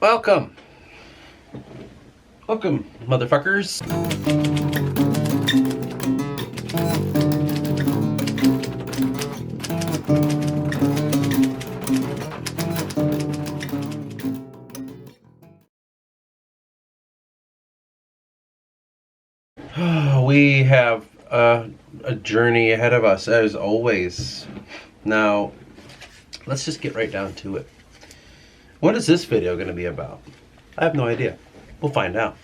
Welcome. Welcome, motherfuckers. We have a journey ahead of us, as always. Now, let's just get right down to it. What is this video going to be about? I have no idea. We'll find out.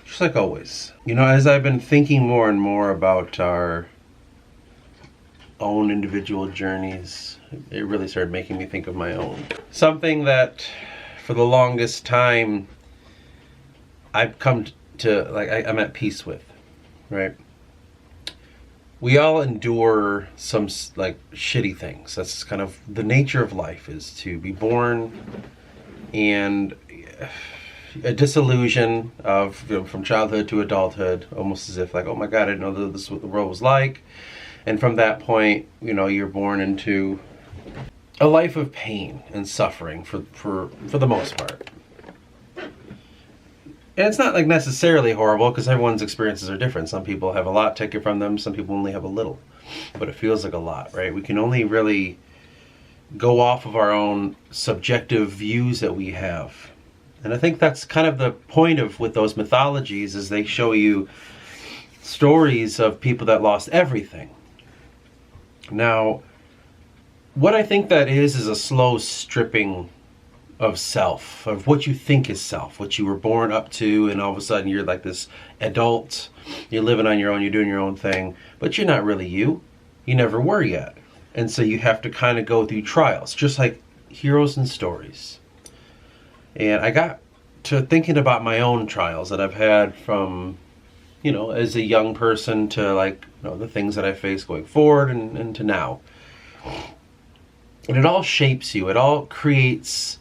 Just like always. You know, as I've been thinking more and more about our own individual journeys, it really started making me think of my own. Something that, for the longest time, I've come to, like, I'm at peace with, right? We all endure some, like, shitty things. That's kind of the nature of life, is to be born and a disillusion of, you know, from childhood to adulthood, almost as if like, oh my God, I didn't know that this is what the world was like. And from that point, you know, you're born into a life of pain and suffering for the most part. And it's not like necessarily horrible, because everyone's experiences are different. Some people have a lot taken from them, some people only have a little. But it feels like a lot, right? We can only really go off of our own subjective views that we have. And I think that's kind of the point of with those mythologies, is they show you stories of people that lost everything. Now, what I think that is a slow stripping of self, of what you think is self, what you were born up to, and all of a sudden you're like this adult, you're living on your own, you're doing your own thing, but you're not really you. You never were yet. And so you have to kind of go through trials, just like heroes and stories. And I got to thinking about my own trials that I've had from, you know, as a young person to, like, you know, the things that I face going forward and to now. And it all shapes you. It all creates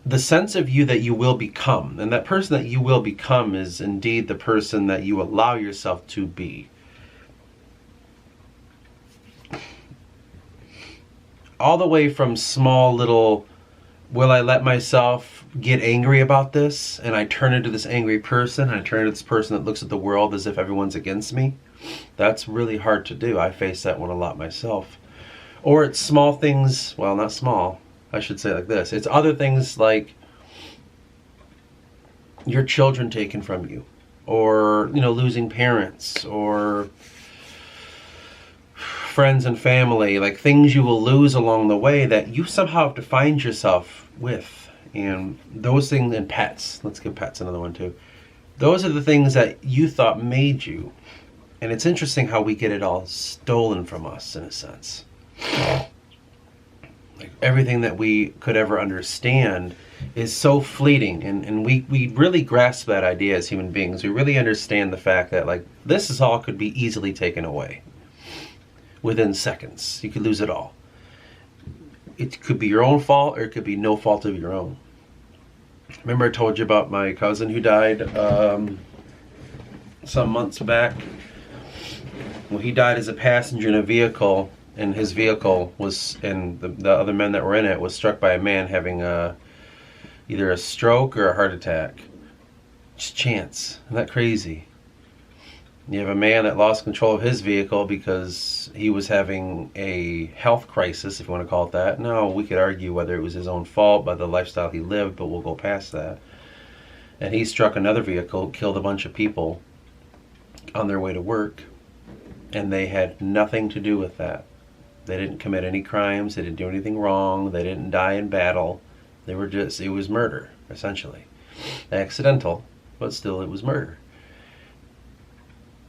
the sense of you that you will become. And that person that you will become is indeed the person that you allow yourself to be. All the way from small little, will I let myself get angry about this and I turn into this angry person, and I turn into this person that looks at the world as if everyone's against me. That's really hard to do. I face that one a lot myself. Or it's small things, well, not small, I should say like this. It's other things like your children taken from you, or, you know, losing parents, or friends and family, like things you will lose along the way that you somehow have to find yourself with. And those things, and pets, let's give pets another one too. Those are the things that you thought made you. And it's interesting how we get it all stolen from us, in a sense. Like everything that we could ever understand is so fleeting, and we really grasp that idea as human beings. We really understand the fact that, like, this is all could be easily taken away within seconds. You could lose it all. It could be your own fault, or it could be no fault of your own. Remember I told you about my cousin who died some months back? Well, he died as a passenger in a vehicle, and his vehicle was, and the other men that were in it was struck by a man having either a stroke or a heart attack. Just chance. Isn't that crazy? You have a man that lost control of his vehicle because he was having a health crisis, if you want to call it that. No, we could argue whether it was his own fault by the lifestyle he lived, but we'll go past that. And he struck another vehicle, killed a bunch of people on their way to work, and they had nothing to do with that. They didn't commit any crimes, they didn't do anything wrong, they didn't die in battle. They were just, it was murder, essentially. Accidental, but still it was murder.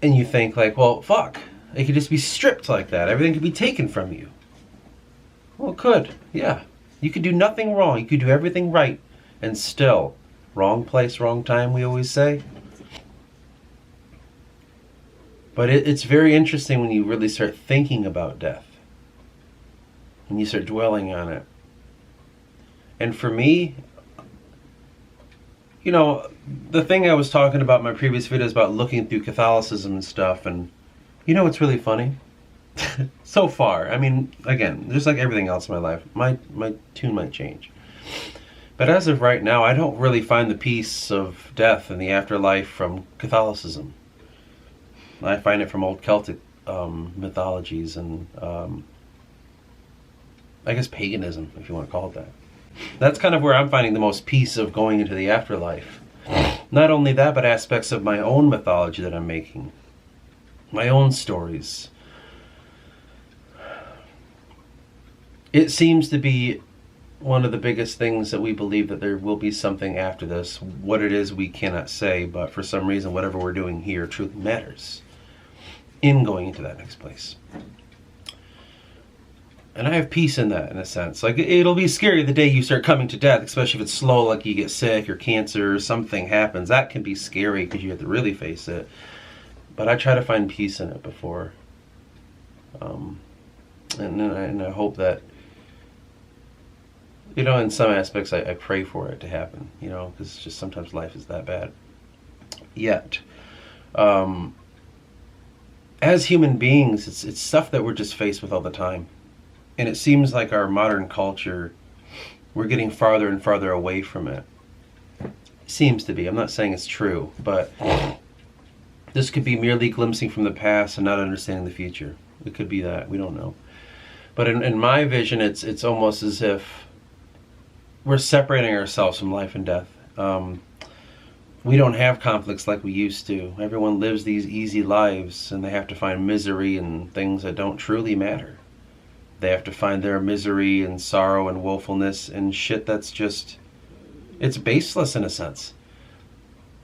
And you think, like, well, fuck, it could just be stripped like that. Everything could be taken from you. Well, it could, yeah. You could do nothing wrong. You could do everything right. And still, wrong place, wrong time, we always say. But it's very interesting when you really start thinking about death. When you start dwelling on it. And for me, you know, the thing I was talking about in my previous videos about looking through Catholicism and stuff, and you know what's really funny? So far, I mean, again, just like everything else in my life, my tune might change. But as of right now, I don't really find the peace of death and the afterlife from Catholicism. I find it from old Celtic mythologies and I guess paganism, if you want to call it that. That's kind of where I'm finding the most peace of going into the afterlife. Not only that, but aspects of my own mythology that I'm making. My own stories. It seems to be one of the biggest things that we believe, that there will be something after this. What it is we cannot say, but for some reason whatever we're doing here truly matters in going into that next place. And I have peace in that, in a sense. Like, it'll be scary the day you start coming to death, especially if it's slow, like you get sick or cancer or something happens. That can be scary because you have to really face it. But I try to find peace in it before. And I hope that, you know, in some aspects I pray for it to happen, you know, because just sometimes life is that bad. Yet, as human beings, it's stuff that we're just faced with all the time. And it seems like our modern culture, we're getting farther and farther away from it. Seems to be. I'm not saying it's true, but this could be merely glimpsing from the past and not understanding the future. It could be that. We don't know. But in my vision, it's almost as if we're separating ourselves from life and death. We don't have conflicts like we used to. Everyone lives these easy lives, and they have to find misery in things that don't truly matter. They have to find their misery and sorrow and woefulness and shit that's just, it's baseless in a sense.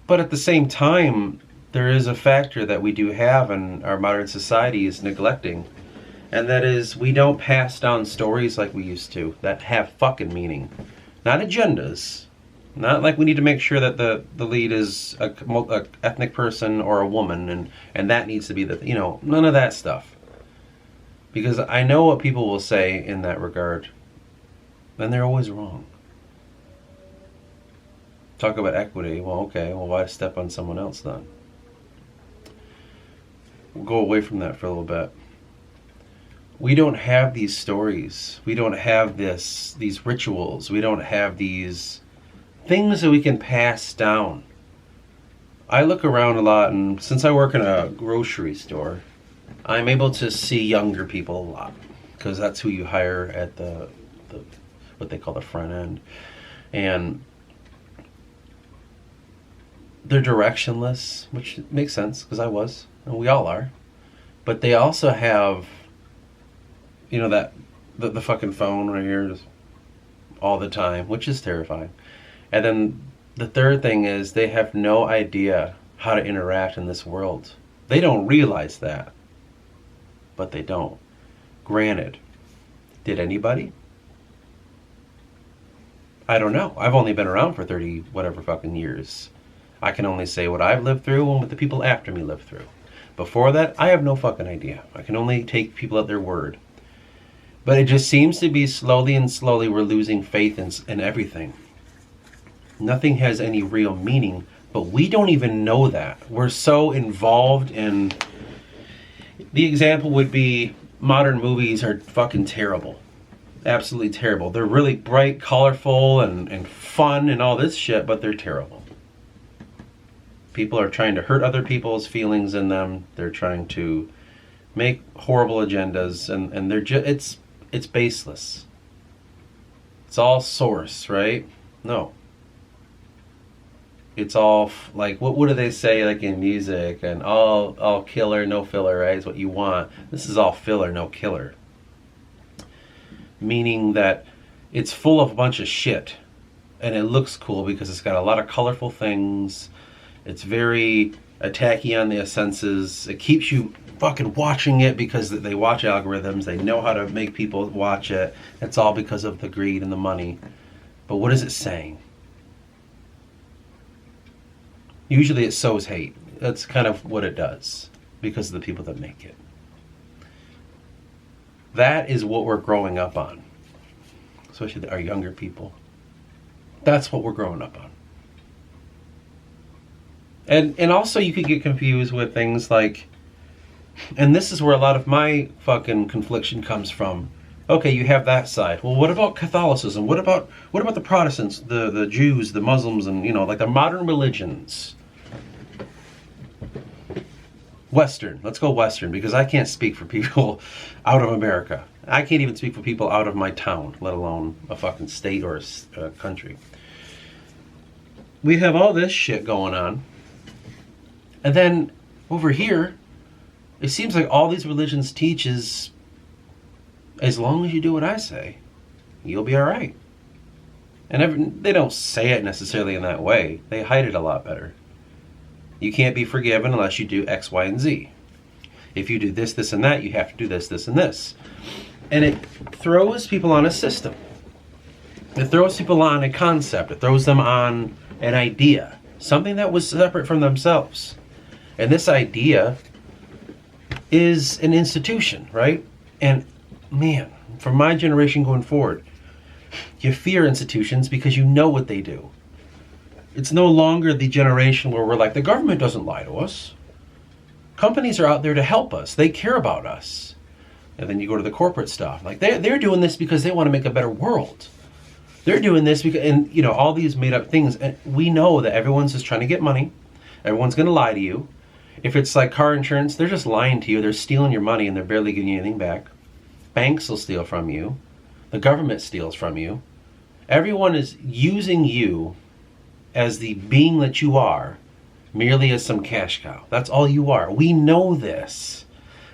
But at the same time, there is a factor that we do have and our modern society is neglecting. And that is, we don't pass down stories like we used to that have fucking meaning. Not agendas. Not like we need to make sure that the lead is a ethnic person or a woman and that needs to be the, you know, none of that stuff. Because I know what people will say in that regard. And they're always wrong. Talk about equity. Well, okay. Well, why step on someone else then? We'll go away from that for a little bit. We don't have these stories. We don't have these rituals. We don't have these things that we can pass down. I look around a lot, and since I work in a grocery store, I'm able to see younger people a lot because that's who you hire at the what they call the front end. And they're directionless, which makes sense because I was, and we all are. But they also have, you know, that the fucking phone right here just all the time, which is terrifying. And then the third thing is they have no idea how to interact in this world. They don't realize that. But they don't. Granted, did anybody? I don't know. I've only been around for 30 whatever fucking years. I can only say what I've lived through and what the people after me lived through. Before that, I have no fucking idea. I can only take people at their word. But it just seems to be slowly and slowly we're losing faith in everything. Nothing has any real meaning, but we don't even know that. We're so involved in... The example would be modern movies are fucking terrible. Absolutely terrible. They're really bright, colorful, and fun and all this shit, but they're terrible. People are trying to hurt other people's feelings in them. They're trying to make horrible agendas, and they're just it's baseless. It's all source, right? No. It's all like what do they say like in music and all killer no filler, right? Is what you want. This is all filler no killer. Meaning that it's full of a bunch of shit and it looks cool because it's got a lot of colorful things. It's very attacky on the senses. It keeps you fucking watching it because they watch algorithms. They know how to make people watch it. It's all because of the greed and the money. But what is it saying? Usually it sows hate. That's kind of what it does because of the people that make it. That is what we're growing up on. Especially our younger people. That's what we're growing up on. And also you could get confused with things like, and this is where a lot of my fucking confliction comes from, Okay, you have that side. Well, what about Catholicism? What about the Protestants, the Jews, the Muslims, and like the modern religions? Western. Let's go Western, because I can't speak for people out of America. I can't even speak for people out of my town, let alone a fucking state or a country. We have all this shit going on. And then over here, it seems like all these religions teach is, as long as you do what I say, you'll be all right. And they don't say it necessarily in that way. They hide it a lot better. You can't be forgiven unless you do X, Y, and Z. If you do this, this, and that, you have to do this, this, and this. And it throws people on a system. It throws people on a concept. It throws them on an idea. Something that was separate from themselves. And this idea is an institution, right? And man, from my generation going forward, you fear institutions because you know what they do. It's no longer the generation where we're like, the government doesn't lie to us. Companies are out there to help us. They care about us. And then you go to the corporate stuff. Like they're doing this because they want to make a better world. They're doing this because, and all these made up things. And we know that everyone's just trying to get money. Everyone's going to lie to you. If it's like car insurance, they're just lying to you. They're stealing your money and they're barely giving you anything back. Banks will steal from you. The government steals from you. Everyone is using you as the being that you are, merely as some cash cow. That's all you are. We know this.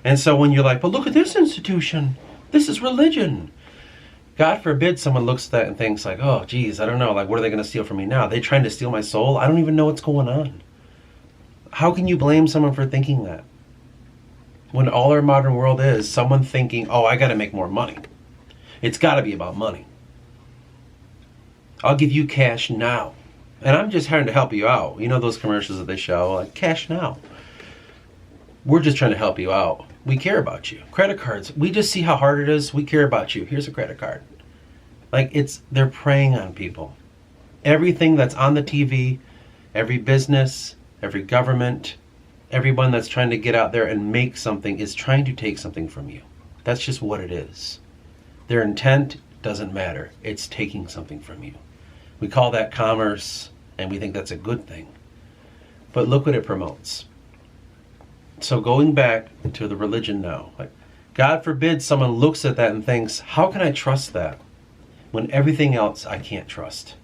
And so when you're like, but look at this institution. This is religion. God forbid someone looks at that and thinks like, oh, geez, I don't know. Like, what are they going to steal from me now? Are they trying to steal my soul? I don't even know what's going on. How can you blame someone for thinking that? When all our modern world is someone thinking, oh, I got to make more money. It's got to be about money. I'll give you cash now. And I'm just trying to help you out. You know those commercials that they show, like cash now. We're just trying to help you out. We care about you. Credit cards, we just see how hard it is. We care about you. Here's a credit card. Like they're preying on people. Everything that's on the TV, every business, every government, everyone that's trying to get out there and make something is trying to take something from you. That's just what it is. Their intent doesn't matter. It's taking something from you. We call that commerce, and we think that's a good thing. But look what it promotes. So going back to the religion now, like God forbid someone looks at that and thinks, how can I trust that when everything else I can't trust?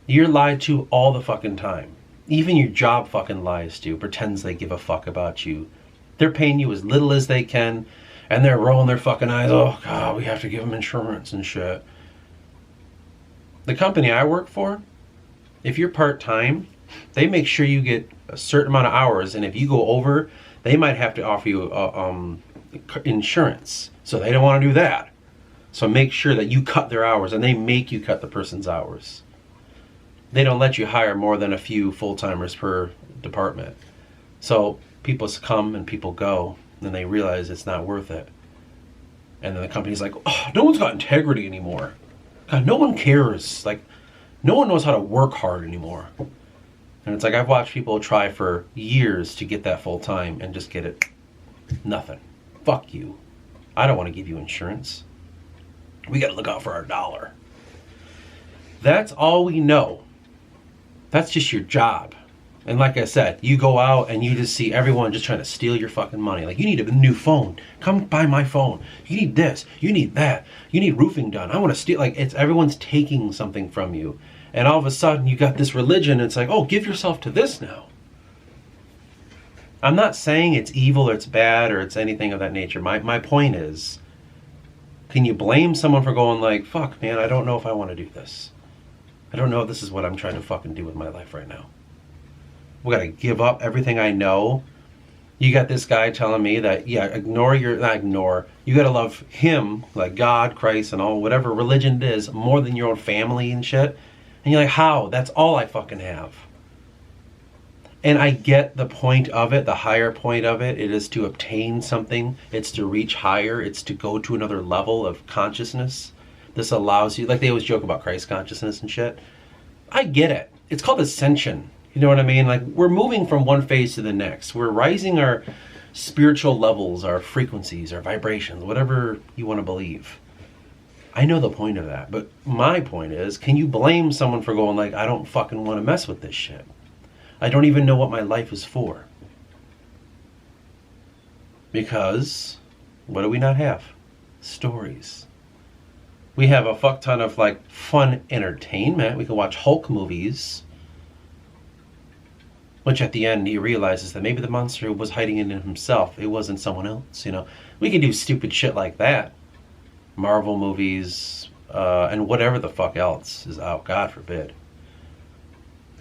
You're lied to all the fucking time. Even your job fucking lies to you, pretends they give a fuck about you. They're paying you as little as they can, and they're rolling their fucking eyes. Oh, God, we have to give them insurance and shit. The company I work for, if you're part-time, they make sure you get a certain amount of hours, and if you go over, they might have to offer you insurance. So they don't want to do that. So make sure that you cut their hours, and they make you cut the person's hours. They don't let you hire more than a few full-timers per department. So people come and people go, and they realize it's not worth it. And then the company's like, oh, no one's got integrity anymore. God, no one cares. Like, no one knows how to work hard anymore. And it's like, I've watched people try for years to get that full time and just get it. Nothing. Fuck you. I don't want to give you insurance. We got to look out for our dollar. That's all we know. That's just your job. And like I said, you go out and you just see everyone just trying to steal your fucking money. Like, you need a new phone. Come buy my phone. You need this. You need that. You need roofing done. I want to steal. Like, everyone's taking something from you. And all of a sudden, you got this religion. It's like, oh, give yourself to this now. I'm not saying it's evil or it's bad or it's anything of that nature. My point is, can you blame someone for going like, fuck, man, I don't know if I want to do this. I don't know if this is what I'm trying to fucking do with my life right now. We got to give up everything I know. You got this guy telling me that, yeah, you got to love him, like God, Christ, and all, whatever religion it is, more than your own family and shit. And you're like, how? That's all I fucking have. And I get the point of it, the higher point of it. It is to obtain something. It's to reach higher. It's to go to another level of consciousness. This allows you, like they always joke about Christ consciousness and shit. I get it. It's called ascension. You know what I mean? Like, we're moving from one phase to the next. We're raising our spiritual levels, our frequencies, our vibrations, whatever you want to believe. I know the point of that, but my point is, can you blame someone for going like, I don't fucking want to mess with this shit? I don't even know what my life is for. Because, what do we not have? Stories. We have a fuck ton of like fun entertainment. We can watch Hulk movies, which at the end he realizes that maybe the monster was hiding in himself. It wasn't someone else, you know. We can do stupid shit like that. Marvel movies, and whatever the fuck else is out. God forbid.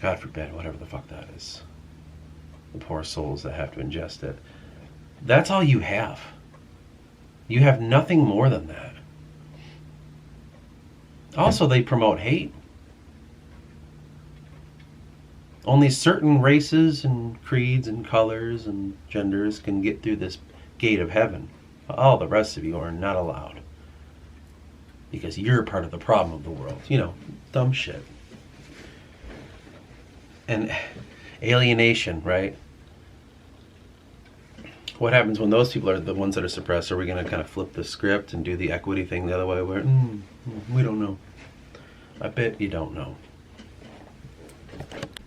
God forbid, whatever the fuck that is. The poor souls that have to ingest it. That's all you have. You have nothing more than that. Also, they promote hate. Only certain races and creeds and colors and genders can get through this gate of heaven. All the rest of you are not allowed. Because you're part of the problem of the world. You know, dumb shit. And alienation, right? What happens when those people are the ones that are suppressed? Are we going to kind of flip the script and do the equity thing the other way? Where we don't know. I bet you don't know.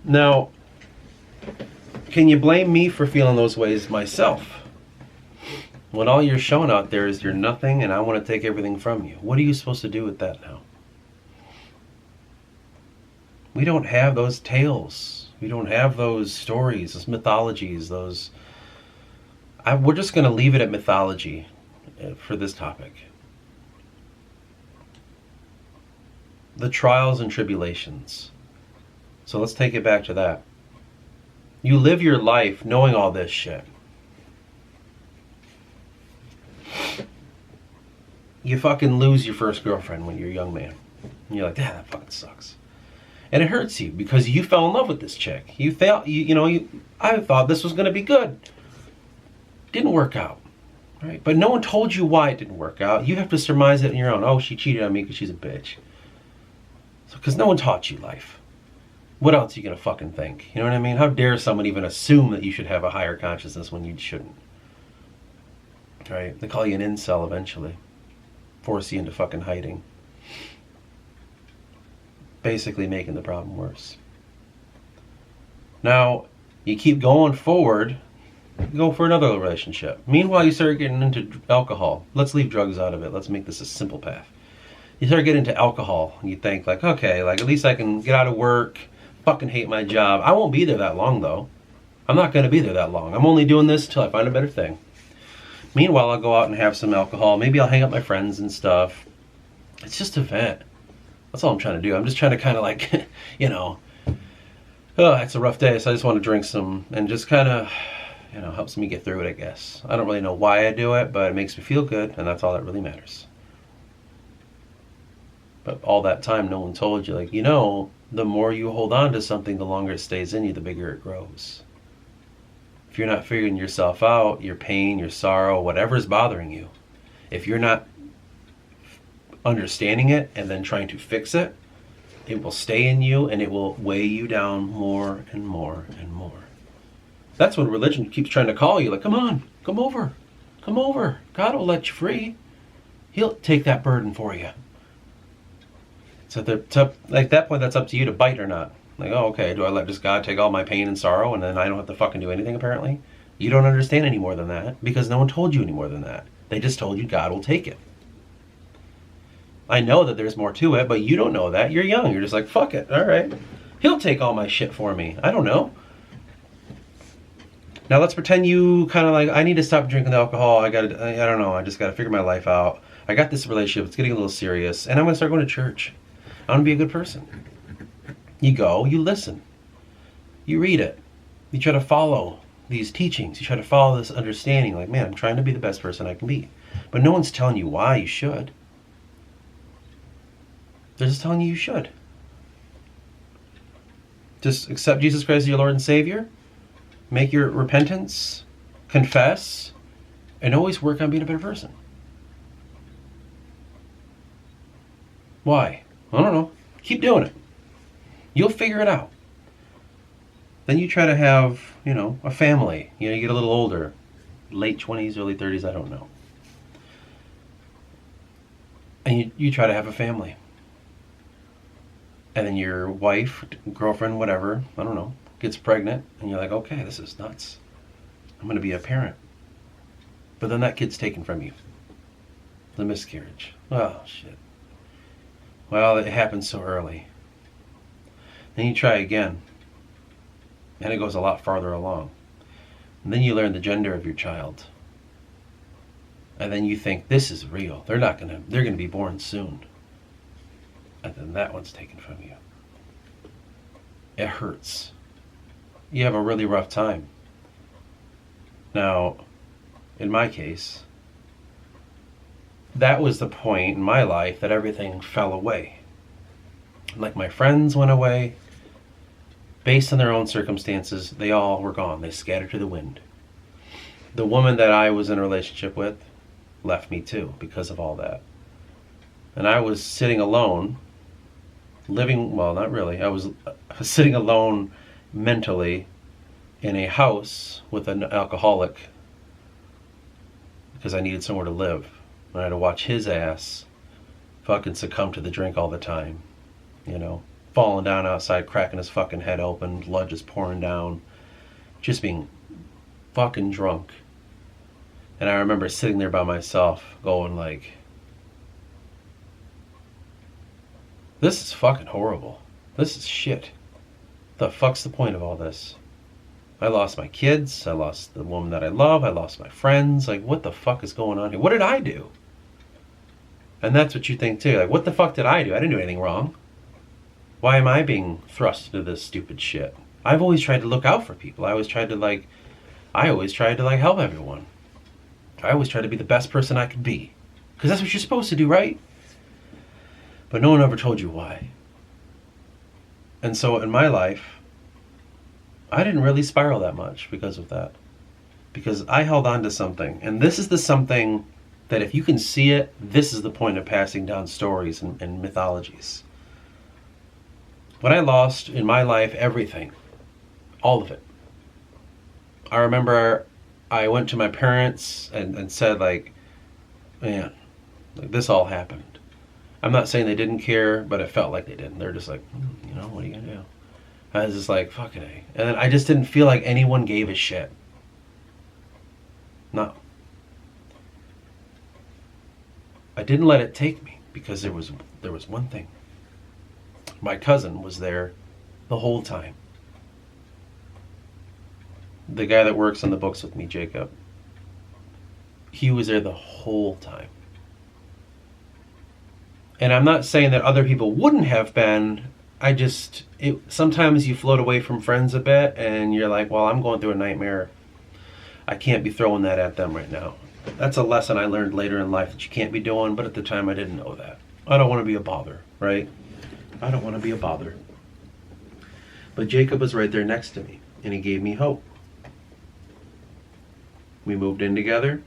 Now, can you blame me for feeling those ways myself? When all you're showing out there is you're nothing and I want to take everything from you. What are you supposed to do with that now? We don't have those tales. We don't have those stories, those mythologies, those... we're just going to leave it at mythology for this topic. The trials and tribulations. So let's take it back to that. You live your life knowing all this shit. You fucking lose your first girlfriend when you're a young man. And you're like, that fucking sucks. And it hurts you because you fell in love with this chick. You felt, I thought this was going to be good. Didn't work out. Right? But no one told you why it didn't work out. You have to surmise it on your own. Oh, she cheated on me because she's a bitch. Because no one taught you life. What else are you going to fucking think? You know what I mean? How dare someone even assume that you should have a higher consciousness when you shouldn't? Right? They call you an incel eventually. Force you into fucking hiding. Basically making the problem worse. Now, you keep going forward, go for another relationship. Meanwhile, you start getting into alcohol. Let's leave drugs out of it. Let's make this a simple path. You start getting into alcohol, and you think, like, okay, like, at least I can get out of work, fucking hate my job. I won't be there that long, though. I'm not going to be there that long. I'm only doing this till I find a better thing. Meanwhile, I'll go out and have some alcohol. Maybe I'll hang out with my friends and stuff. It's just a vent. That's all I'm trying to do. I'm just trying to kind of like, oh, it's a rough day, so I just want to drink some, and just kind of, helps me get through it, I guess. I don't really know why I do it, but it makes me feel good, and that's all that really matters. But all that time, no one told you, like, the more you hold on to something, the longer it stays in you, the bigger it grows. If you're not figuring yourself out, your pain, your sorrow, whatever is bothering you, if you're not understanding it and then trying to fix it, it will stay in you and it will weigh you down more and more and more. That's when religion keeps trying to call you, like, come on, come over. God will let you free. He'll take that burden for you. So like that point, that's up to you to bite or not. Like, oh, okay, do I let just God take all my pain and sorrow and then I don't have to fucking do anything apparently? You don't understand any more than that because no one told you any more than that. They just told you God will take it. I know that there's more to it, but you don't know that. You're young. You're just like, fuck it. All right. He'll take all my shit for me. I don't know. Now let's pretend you kind of like, I need to stop drinking the alcohol. I don't know. I just got to figure my life out. I got this relationship. It's getting a little serious. And I'm going to start going to church. I want to be a good person. You go, you listen. You read it. You try to follow these teachings. You try to follow this understanding. Like, man, I'm trying to be the best person I can be. But no one's telling you why you should. They're just telling you should. Just accept Jesus Christ as your Lord and Savior. Make your repentance. Confess. And always work on being a better person. Why? I don't know. Keep doing it. You'll figure it out. Then you try to have, a family. You get a little older. late 20s, early 30s, I don't know. And you try to have a family. And then your wife, girlfriend, whatever, I don't know, gets pregnant, and you're like, okay, this is nuts. I'm going to be a parent. But then that kid's taken from you. The miscarriage. Oh, shit. Well, it happened so early. Then you try again, and it goes a lot farther along. And then you learn the gender of your child. And then you think, this is real. They're going to be born soon. And then that one's taken from you. It hurts. You have a really rough time. Now, in my case, that was the point in my life that everything fell away. Like my friends went away. Based on their own circumstances, they all were gone. They scattered to the wind. The woman that I was in a relationship with left me too because of all that. And I was sitting alone, not really. I was sitting alone mentally in a house with an alcoholic because I needed somewhere to live. And I had to watch his ass fucking succumb to the drink all the time. Falling down outside, cracking his fucking head open, blood just pouring down, just being fucking drunk. And I remember sitting there by myself going like, this is fucking horrible. This is shit. The fuck's the point of all this? I lost my kids. I lost the woman that I love. I lost my friends. Like, what the fuck is going on here? What did I do? And that's what you think too. Like, what the fuck did I do? I didn't do anything wrong. Why am I being thrust into this stupid shit? I've always tried to look out for people. I always tried to help everyone. I always tried to be the best person I could be. Because that's what you're supposed to do, right? But no one ever told you why. And so in my life, I didn't really spiral that much because of that. Because I held on to something. And this is the something that if you can see it, this is the point of passing down stories and mythologies. When I lost in my life everything, all of it. I remember I went to my parents and said like, man, like this all happened. I'm not saying they didn't care, but it felt like they didn't. They're just like, what are you gonna do? I was just like, fucking A. And then I just didn't feel like anyone gave a shit. No. I didn't let it take me because there was one thing. My cousin was there the whole time. The guy that works on the books with me, Jacob, he was there the whole time. And I'm not saying that other people wouldn't have been. Sometimes you float away from friends a bit and you're like, well, I'm going through a nightmare. I can't be throwing that at them right now. That's a lesson I learned later in life that you can't be doing, but at the time I didn't know that. I don't want to be a bother, right? I don't want to be a bother. But Jacob was right there next to me, and he gave me hope. We moved in together.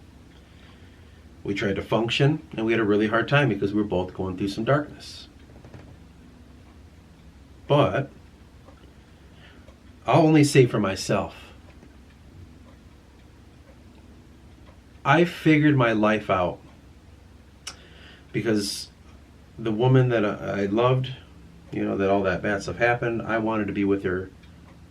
We tried to function, and we had a really hard time because we were both going through some darkness. But I'll only say for myself, I figured my life out because the woman that I loved, that all that bad stuff happened, I wanted to be with her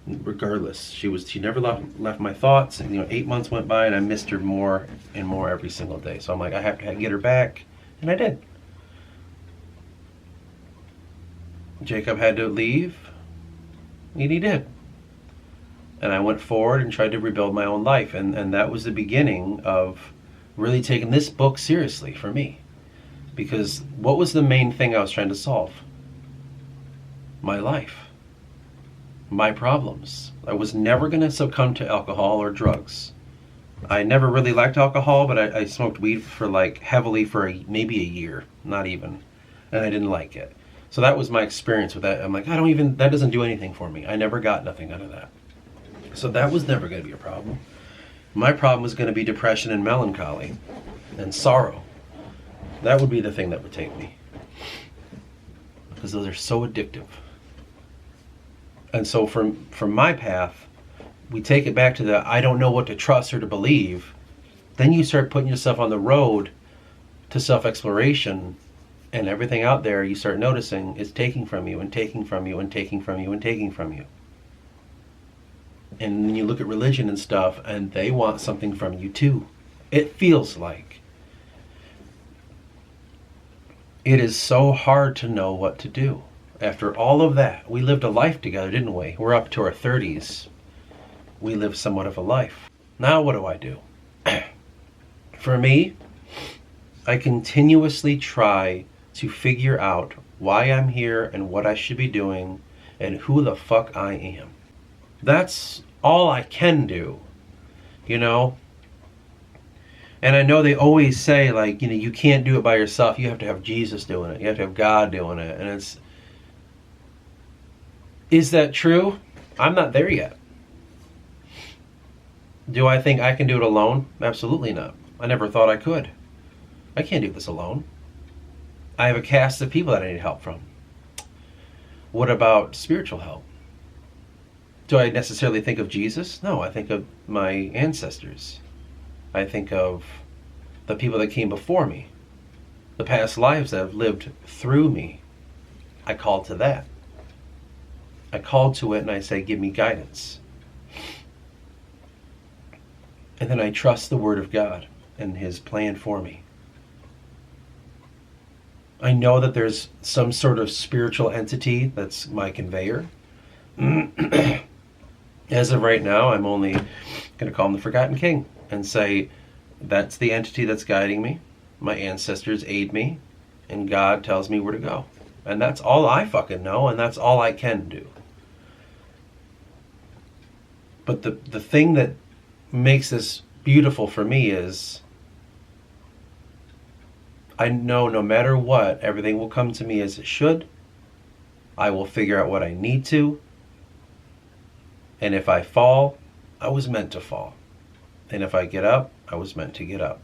regardless. She never left my thoughts, and 8 months went by and I missed her more and more every single day. So I'm like, I have to get her back, and I did. Jacob had to leave, and he did. And I went forward and tried to rebuild my own life, and that was the beginning of really taking this book seriously for me. Because what was the main thing I was trying to solve? My life. My problems. I was never going to succumb to alcohol or drugs. I never really liked alcohol, but I smoked weed heavily for maybe a year, not even. And I didn't like it. So that was my experience with that. I'm like, that doesn't do anything for me. I never got nothing out of that. So that was never going to be a problem. My problem was going to be depression and melancholy and sorrow. That would be the thing that would take me. Because those are so addictive. And so from my path, we take it back to the I don't know what to trust or to believe. Then you start putting yourself on the road to self-exploration, and everything out there you start noticing is taking from you and taking from you and taking from you and taking from you. And then you look at religion and stuff, and they want something from you too. It feels like. It is so hard to know what to do. After all of that, we lived a life together, didn't we? We're up to our 30s. We lived somewhat of a life. Now what do I do? For me, I continuously try to figure out why I'm here and what I should be doing and who the fuck I am. That's all I can do, you know? And I know they always say, like, you can't do it by yourself. You have to have Jesus doing it. You have to have God doing it. And is that true? I'm not there yet. Do I think I can do it alone? Absolutely not. I never thought I could. I can't do this alone. I have a cast of people that I need help from. What about spiritual help? Do I necessarily think of Jesus? No, I think of my ancestors. I think of the people that came before me, the past lives that have lived through me. I call to that. I call to it and I say, give me guidance. And then I trust the Word of God and His plan for me. I know that there's some sort of spiritual entity that's my conveyor. As of right now, I'm only going to call him the Forgotten King and say, that's the entity that's guiding me. My ancestors aid me, and God tells me where to go. And that's all I fucking know, and that's all I can do. But the thing that makes this beautiful for me is I know no matter what, everything will come to me as it should. I will figure out what I need to. And if I fall, I was meant to fall. And if I get up, I was meant to get up.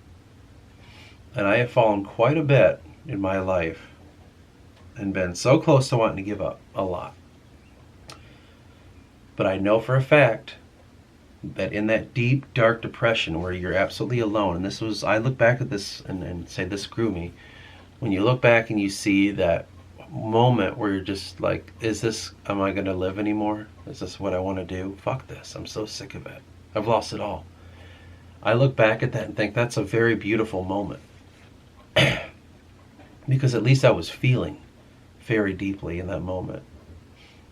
And I have fallen quite a bit in my life and been so close to wanting to give up a lot. But I know for a fact that in that deep, dark depression where you're absolutely alone, and this was, I look back at this and say this grew me. When you look back and you see that moment where you're just like, am I going to live anymore? Is this what I want to do? Fuck this. I'm so sick of it. I've lost it all. I look back at that and think that's a very beautiful moment. Because at least I was feeling very deeply in that moment.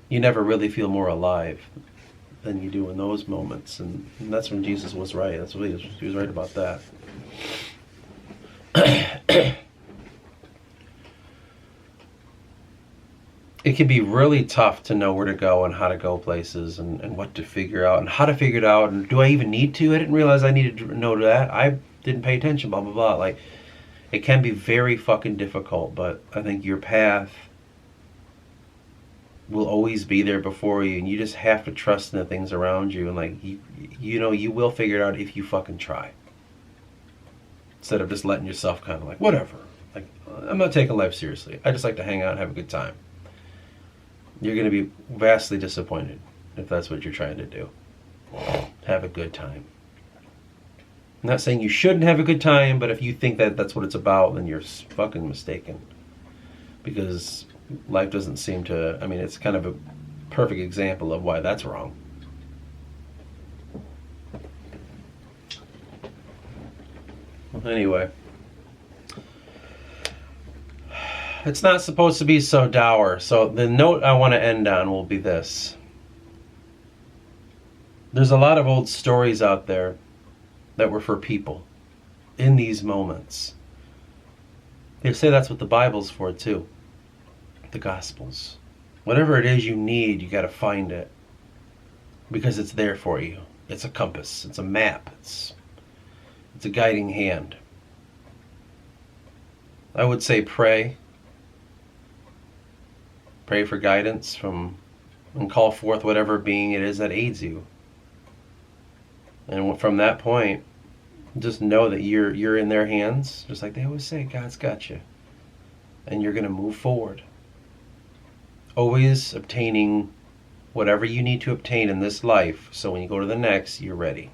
You never really feel more alive than you do in those moments. And that's when Jesus was right. That's what he was right about that. It can be really tough to know where to go and how to go places and what to figure out and how to figure it out. And do I even need to? I didn't realize I needed to know that. I didn't pay attention, blah, blah, blah. Like, it can be very fucking difficult, but I think your path will always be there before you, and you just have to trust in the things around you, and like you will figure it out if you fucking try. Instead of just letting yourself kind of like, whatever. Like, I'm not taking life seriously. I just like to hang out and have a good time. You're going to be vastly disappointed if that's what you're trying to do. Have a good time. I'm not saying you shouldn't have a good time, but if you think that that's what it's about, then you're fucking mistaken. Because life doesn't seem to, I mean, it's kind of a perfect example of why that's wrong. Well, anyway. It's not supposed to be so dour, so the note I want to end on will be this. There's a lot of old stories out there that were for people in these moments. They say that's what the Bible's for too. The Gospels. Whatever it is you need, you got to find it. Because it's there for you. It's a compass. It's a map. It's a guiding hand. I would say pray. Pray for guidance from, and call forth whatever being it is that aids you. And from that point, just know that you're in their hands. Just like they always say, God's got you. And you're going to move forward. Always obtaining whatever you need to obtain in this life, so when you go to the next, you're ready.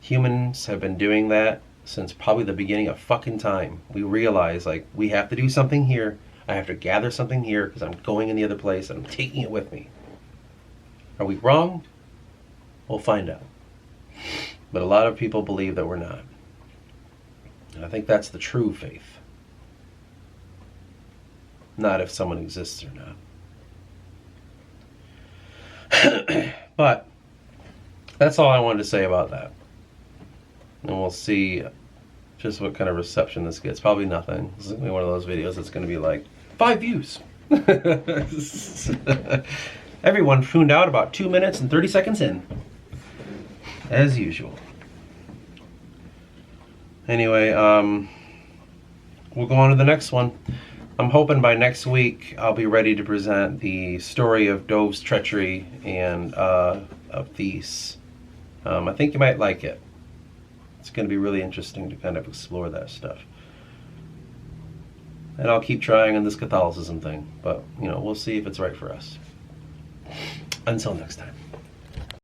Humans have been doing that since probably the beginning of fucking time. We realize, like, we have to do something here. I have to gather something here because I'm going in the other place and I'm taking it with me. Are we wrong? We'll find out. But a lot of people believe that we're not. And I think that's the true faith. Not if someone exists or not. But that's all I wanted to say about that. And we'll see just what kind of reception this gets. Probably nothing. This is going to be one of those videos that's going to be like, 5 views. Everyone tuned out about 2 minutes and 30 seconds in. As usual. Anyway, we'll go on to the next one. I'm hoping by next week I'll be ready to present the story of Dove's treachery and of Thies. I think you might like it. It's going to be really interesting to kind of explore that stuff. And I'll keep trying on this Catholicism thing, but, you know, we'll see if it's right for us. Until next time.